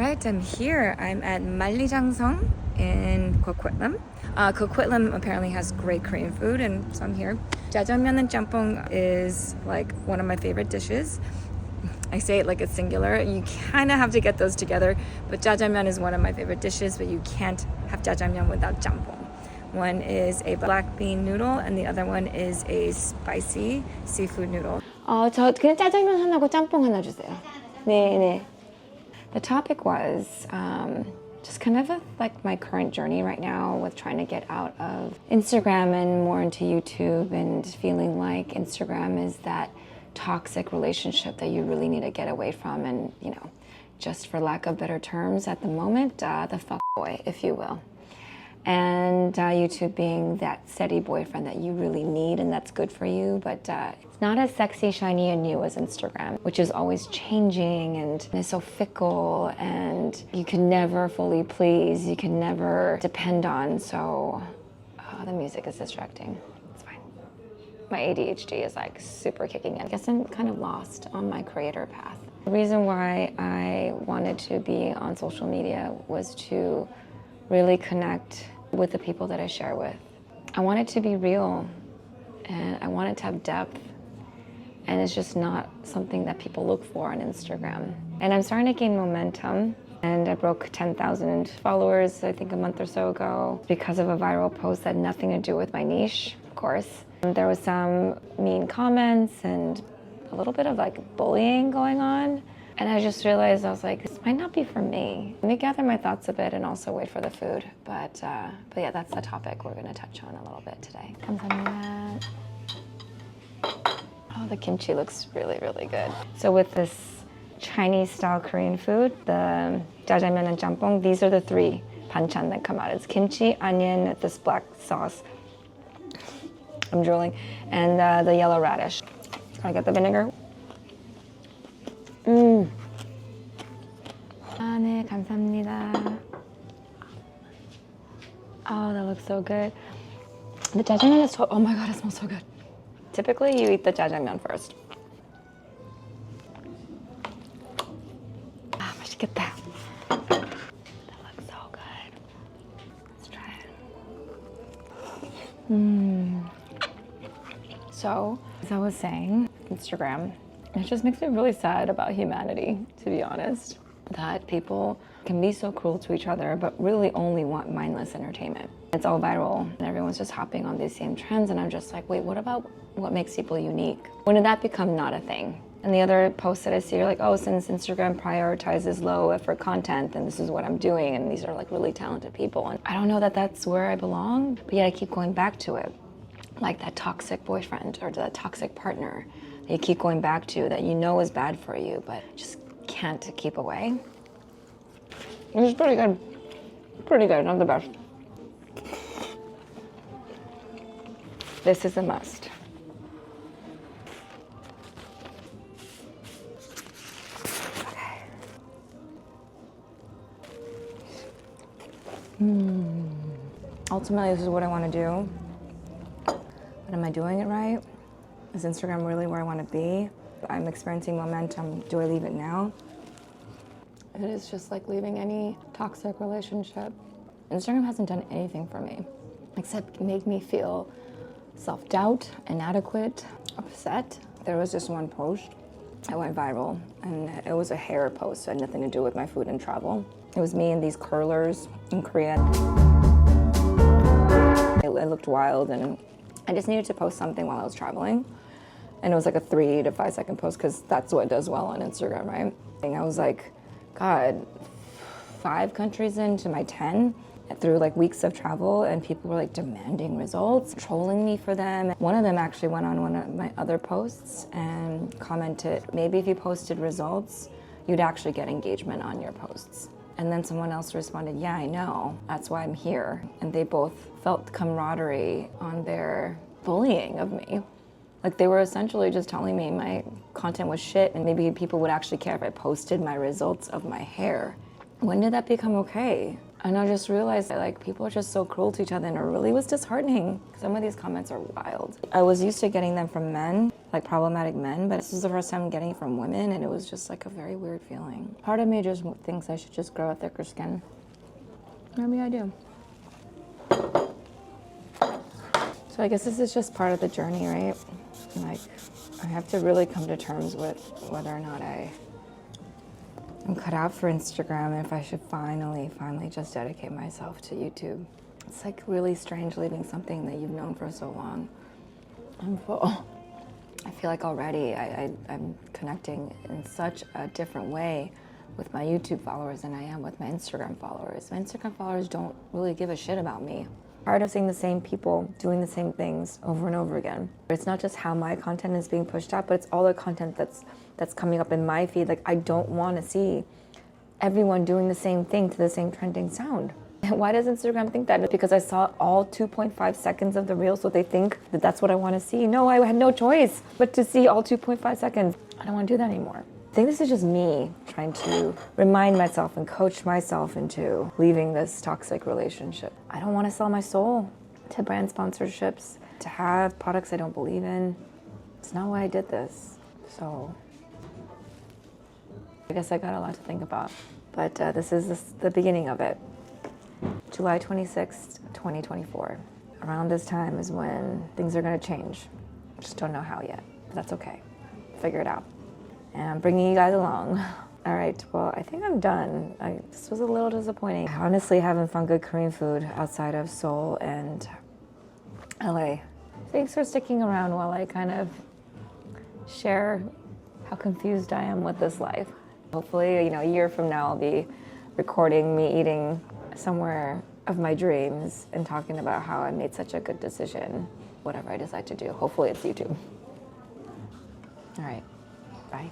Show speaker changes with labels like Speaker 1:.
Speaker 1: right, I'm here. I'm at Mallijeongseong in Coquitlam. Coquitlam apparently has great Korean food, and so I'm here. Jjajangmyeon and jjampong is like one of my favorite dishes. I say it like it's singular. You kind of have to get those together, but jjajangmyeon is one of my favorite dishes, but you can't have jjajangmyeon without jjampong. One is a black bean noodle, and the other one is a spicy seafood noodle.
Speaker 2: 저 그냥 짜장면 하나고 짬뽕 하나 주세요. 네. The topic was just kind of like my current journey right now with trying to get out of Instagram and more into YouTube, and feeling like Instagram is that toxic relationship that you really need to get away from, and just for lack of better terms at the moment, the fuck boy, if you will. And YouTube being that steady boyfriend that you really need and that's good for you, but it's not as sexy, shiny, and new as Instagram, which is always changing and is so fickle, and you can never fully please, you can never depend on. So the music is distracting. It's fine. My ADHD is like super kicking in. I guess I'm kind of lost on my creator path. The reason why I wanted to be on social media was to really connect with the people that I share with. I want it to be real, and I want it to have depth, and it's just not something that people look for on Instagram. And I'm starting to gain momentum, and I broke 10,000 followers I think a month or so ago because of a viral post that had nothing to do with my niche, of course. There was some mean comments and a little bit of like bullying going on. And I just realized, I was like, this might not be for me. Let me gather my thoughts a bit and also wait for the food. But yeah, that's the topic we're gonna touch on a little bit today. 감사합니다. Oh, the kimchi looks really, really good. So with this Chinese style Korean food, the jjajangmyeon and jjampong, these are the three banchan that come out. It's kimchi, onion, this black sauce, I'm drooling, and the yellow radish. Can I get the vinegar? 네, 감사합니다. Oh, that looks so good. The jjajangmyeon is oh my god, it smells so good. Typically, you eat the jjajangmyeon first. 맛있겠다. That looks so good. Let's try it. So, as I was saying, Instagram, it just makes me really sad about humanity, to be honest. That people can be so cruel to each other, but really only want mindless entertainment. It's all viral, and everyone's just hopping on these same trends, and I'm just like, wait, what about what makes people unique? When did that become not a thing? And the other posts that I see are like, oh, since Instagram prioritizes low effort content, then this is what I'm doing, and these are like really talented people. And I don't know that that's where I belong, but yet I keep going back to it. Like that toxic boyfriend or that toxic partner that you keep going back to that you know is bad for you, but just can't keep away. It's pretty good. Pretty good, not the best. This is a must. Okay. Ultimately, this is what I want to do. But am I doing it right? Is Instagram really where I want to be? I'm experiencing momentum. Do I leave it now? It is just like leaving any toxic relationship. Instagram hasn't done anything for me except make me feel self-doubt, inadequate, upset. There was just one post that went viral, and it was a hair post. It had nothing to do with my food and travel. It was me and these curlers in Korea. It looked wild, and I just needed to post something while I was traveling. And it was like a 3 to 5 second post because that's what does well on Instagram, right? And I was like, God, 5 countries into my 10 through like weeks of travel, and people were like demanding results, trolling me for them. One of them actually went on one of my other posts and commented, maybe if you posted results, you'd actually get engagement on your posts. And then someone else responded, yeah, I know, that's why I'm here. And they both felt camaraderie on their bullying of me. Like they were essentially just telling me my content was shit, and maybe people would actually care if I posted my results of my hair. When did that become okay? And I just realized that like people are just so cruel to each other, and it really was disheartening. Some of these comments are wild. I was used to getting them from men, like problematic men, but this is the first time getting it from women, and it was just like a very weird feeling. Part of me just thinks I should just grow a thicker skin. Maybe I do. So I guess this is just part of the journey, right? Like, I have to really come to terms with whether or not I'm cut out for Instagram, and if I should finally just dedicate myself to YouTube. It's like really strange leaving something that you've known for so long. I'm full. I feel like already I'm connecting in such a different way with my YouTube followers than I am with my Instagram followers. My Instagram followers don't really give a shit about me. Tired of seeing the same people doing the same things over and over again. It's not just how my content is being pushed out, but it's all the content that's coming up in my feed. Like, I don't want to see everyone doing the same thing to the same trending sound. And why does Instagram think that? Because I saw all 2.5 seconds of the reel, so they think that that's what I want to see. No, I had no choice but to see all 2.5 seconds. I don't want to do that anymore. I think this is just me trying to remind myself and coach myself into leaving this toxic relationship. I don't want to sell my soul to brand sponsorships, to have products I don't believe in. It's not why I did this. So I guess I got a lot to think about. But this is the beginning of it. July 26th, 2024. Around this time is when things are going to change. Just don't know how yet. But that's okay. Figure it out. And I'm bringing you guys along. All right, well, I think I'm done. This was a little disappointing. I honestly haven't found good Korean food outside of Seoul and LA. Thanks for sticking around while I kind of share how confused I am with this life. Hopefully, a year from now, I'll be recording me eating somewhere of my dreams and talking about how I made such a good decision, whatever I decide to do. Hopefully it's YouTube. All right, bye.